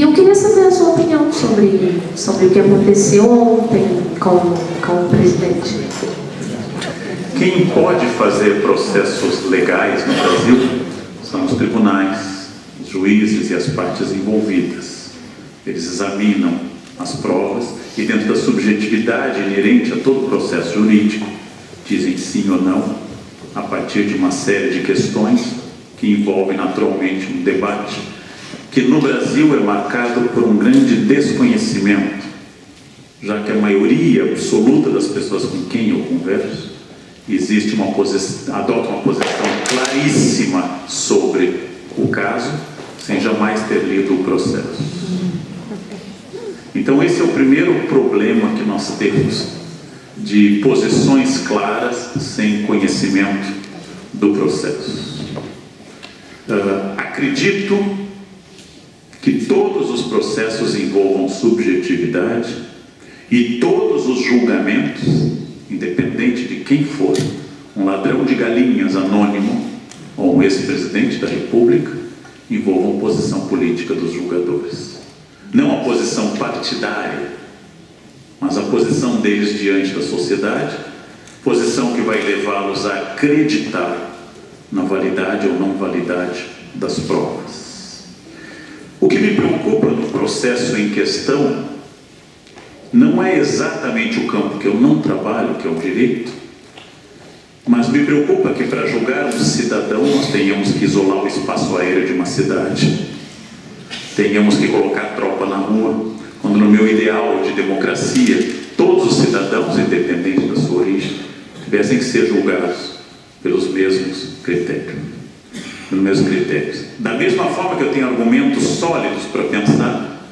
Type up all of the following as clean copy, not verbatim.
Eu queria saber a sua opinião sobre o que aconteceu ontem com o presidente. Quem pode fazer processos legais no Brasil são os tribunais, os juízes e as partes envolvidas. Eles examinam as provas e, dentro da subjetividade inerente a todo processo jurídico, dizem sim ou não, a partir de uma série de questões que envolvem naturalmente um debate que no Brasil é marcado por um grande desconhecimento, já que a maioria absoluta das pessoas com quem eu converso adota uma posição claríssima sobre o caso, sem jamais ter lido o processo. Então esse é o primeiro problema que nós temos, de posições claras sem conhecimento do processo. Acredito que todos os processos envolvam subjetividade e todos os julgamentos, independente de quem for, um ladrão de galinhas anônimo ou um ex-presidente da República, envolvam posição política dos julgadores. Não a posição partidária, mas a posição deles diante da sociedade, posição que vai levá-los a acreditar na validade ou não validade das provas. O que me preocupa no processo em questão não é exatamente o campo que eu não trabalho, que é o direito, mas me preocupa que para julgar um cidadão nós tenhamos que isolar o espaço aéreo de uma cidade, tenhamos que colocar tropa na rua, quando no meu ideal de democracia, todos os cidadãos, independente da sua origem, tivessem que ser julgados pelos mesmos critérios. Da mesma forma que eu tenho argumentos sólidos para pensar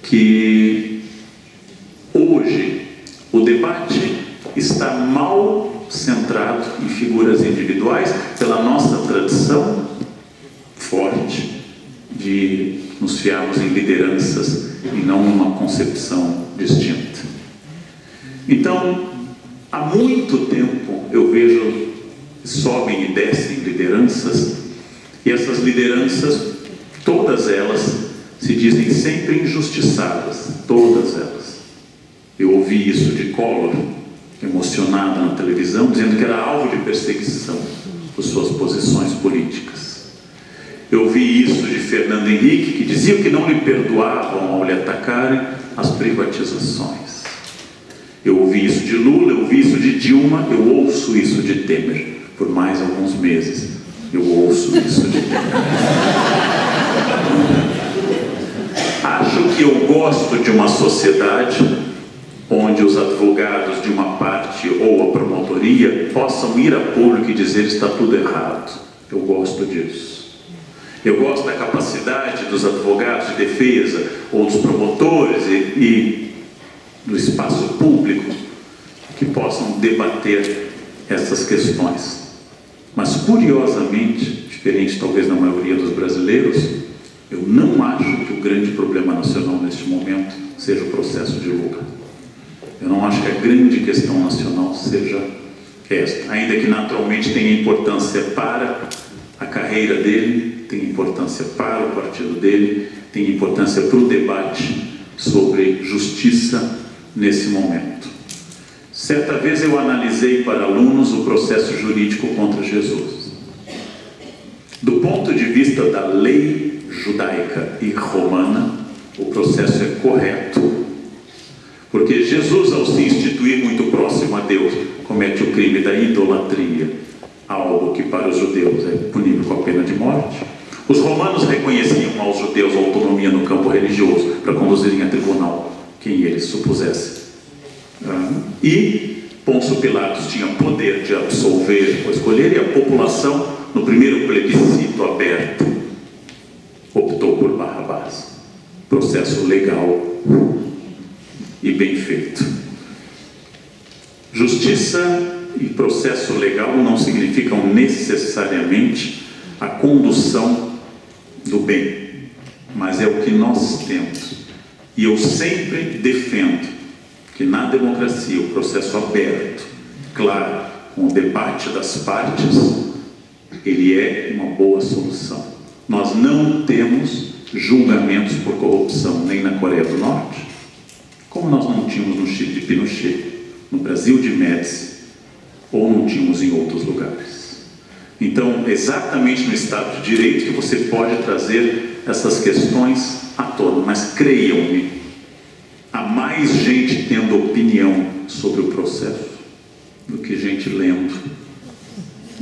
que hoje o debate está mal centrado em figuras individuais pela nossa tradição forte de nos fiarmos em lideranças e não numa concepção distinta. Então, há muito tempo eu vejo sobem e descem lideranças, e essas lideranças, todas elas, se dizem sempre injustiçadas, todas elas. Eu ouvi isso de Collor, emocionado na televisão, dizendo que era alvo de perseguição por suas posições políticas. Eu ouvi isso de Fernando Henrique, que dizia que não lhe perdoavam ao lhe atacarem as privatizações. Eu ouvi isso de Lula, eu ouvi isso de Dilma, eu ouço isso de Temer. Por mais alguns meses, eu ouço isso de Temer. Acho que eu gosto de uma sociedade onde os advogados de uma parte ou a promotoria possam ir a público e dizer está tudo errado. Eu gosto disso. Eu gosto da capacidade dos advogados de defesa ou dos promotores e do espaço público que possam debater essas questões. Mas, curiosamente, diferente talvez da maioria dos brasileiros, eu não acho que o grande problema nacional neste momento seja o processo de Lula. Eu não acho que a grande questão nacional seja esta, ainda que naturalmente tenha importância para a carreira dele, tem importância para o partido dele, tem importância para o debate sobre justiça nesse momento. Certa vez eu analisei para alunos o processo jurídico contra Jesus. Do ponto de vista da lei judaica e romana, o processo é correto. Porque Jesus, ao se instituir muito próximo a Deus, comete o crime da idolatria, algo que para os judeus é punível com a pena de morte. Os romanos reconheciam aos judeus autonomia no campo religioso para conduzirem a tribunal quem eles supusessem. E Pôncio Pilatos tinha poder de absolver ou escolher, e a população, no primeiro plebiscito aberto, optou por Barrabás. Processo legal e bem feito. Justiça e processo legal não significam necessariamente a condução do bem, mas é o que nós temos. E eu sempre defendo que na democracia o processo aberto, claro, com o debate das partes, ele é uma boa solução. Nós não temos julgamentos por corrupção. em Coreia do Norte, como nós não tínhamos no Chile de Pinochet, no Brasil de Médici, ou não tínhamos em outros lugares. Então, exatamente no Estado de Direito que você pode trazer essas questões à tona, mas creiam-me, há mais gente tendo opinião sobre o processo do que gente lendo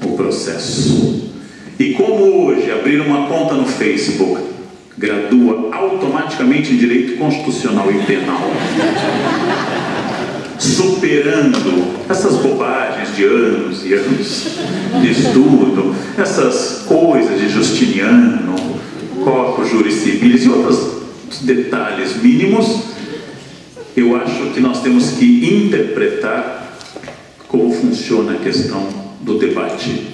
o processo. E como hoje abrir uma conta no Facebook gradua automaticamente em direito constitucional e penal, superando essas bobagens de anos e anos de estudo, essas coisas de Justiniano, corpus juris civilis e outros detalhes mínimos, eu acho que nós temos que interpretar como funciona a questão do debate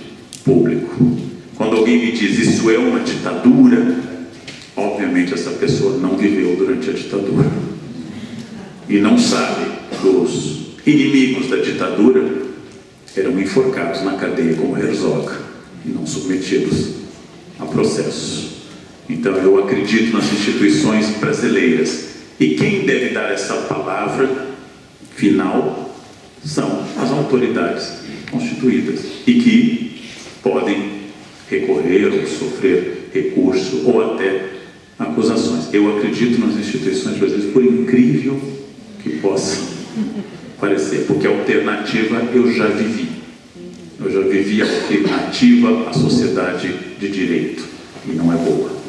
público. Quando alguém me diz isso é uma ditadura, obviamente essa pessoa não viveu durante a ditadura e não sabe que os inimigos da ditadura eram enforcados na cadeia como Herzog e não submetidos a processo. Então eu acredito nas instituições brasileiras, e quem deve dar essa palavra final são as autoridades constituídas e que podem recorrer ou sofrer recurso ou até acusações. Eu acredito nas instituições brasileiras, por incrível que possa parecer, porque a alternativa eu já vivi. Eu já vivi a alternativa à sociedade de direito, e não é boa.